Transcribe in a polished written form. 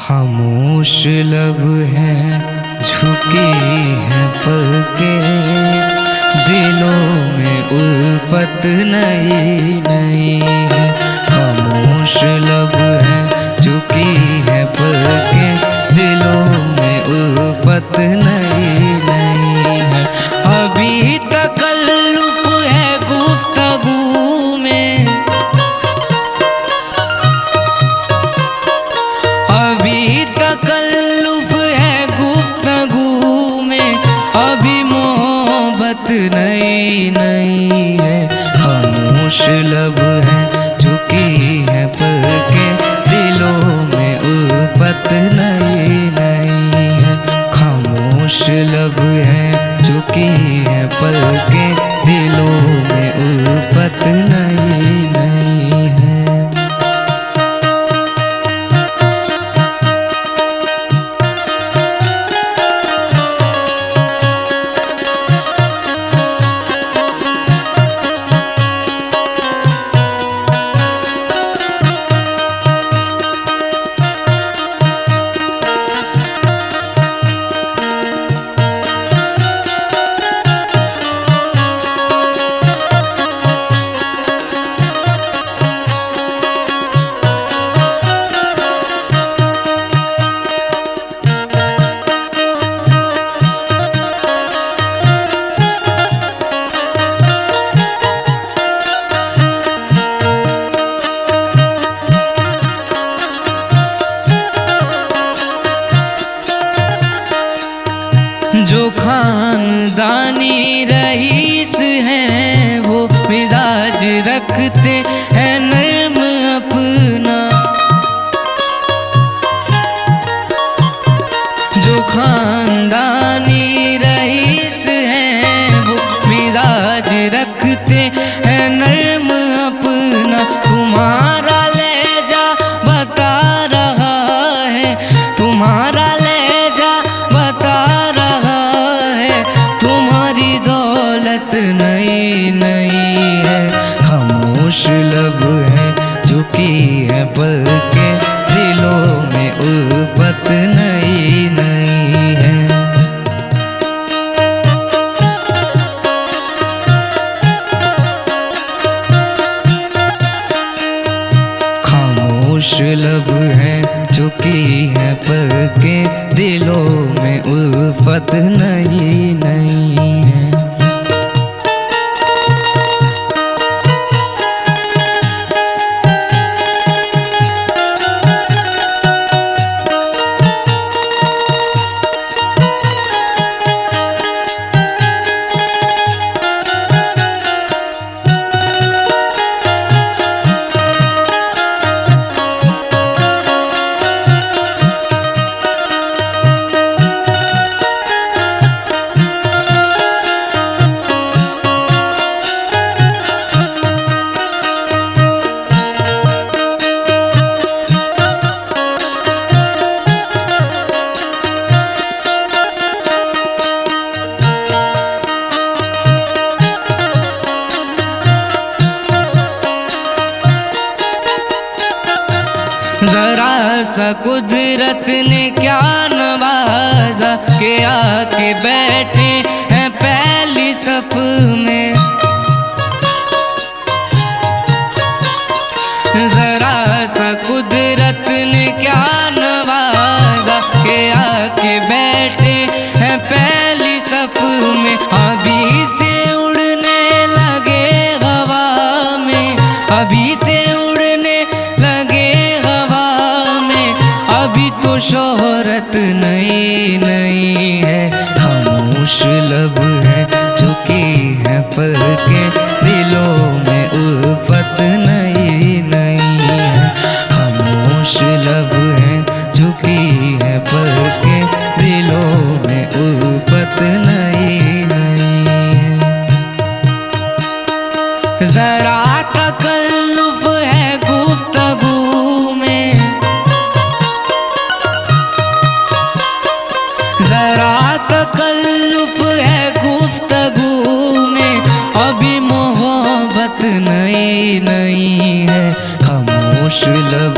खामोश लब हैं, झुकी हैं पलकें, दिलों में उल्फत नई नई है। खामोश लब हैं, झुकी हैं पलकें, दिलों में उल्फत नई नई है। अभी तकल्लुफ है गुफ्तगू में, अभी तकल्लुफ है गुफ्तगू में, अभी मोहब्बत नई नई है। खामोश लब हैं, झुकी हैं पलकें, दिलों में उल्फत नई नई है। खामोश लब हैं, झुकी हैं पलकें, दिलों में उल्फत नई नई है। जो खानदानी रईस हैं, वो मिजाज रखते हैं नर्म अपना। जो खानदानी रईस हैं, वो मिजाज रखते हैं नर्म अपना। तुम्हारा लहजा बता रहा है, तुम्हारा लहजा बता रहा है, तुम्हारी दौलत नई नई है। खामोश लब हैं, झुकी हैं पलकें, दिलों में उल्फत नई नई है। खामोश लब हैं, झुकी हैं पलकें, दिलों में उल्फत नई नई है। जरा सा कुदरत ने क्या नवाजा के आके बैठे हैं पहली सफ में। जरा सा कुदरत ने क्या नवाजा के आके बैठे हैं पहली सफ में। अभी से उड़ने लगे हवा में, अभी से उड़ने लगे हवा में, अभी तो शोहरत नई नई है। खामोश लब हैं, झुकी हैं पलकें, दिलों में उल्फत नई नई है। खामोश लब हैं, झुकी हैं पलकें, दिलों में उल्फत नई नई है। जरा तकल्लुफ है गुफ्तगू में, जरा तकल्लुफ है गुफ्तगू में, अभी मोहब्बत नई नई है। खामोश लब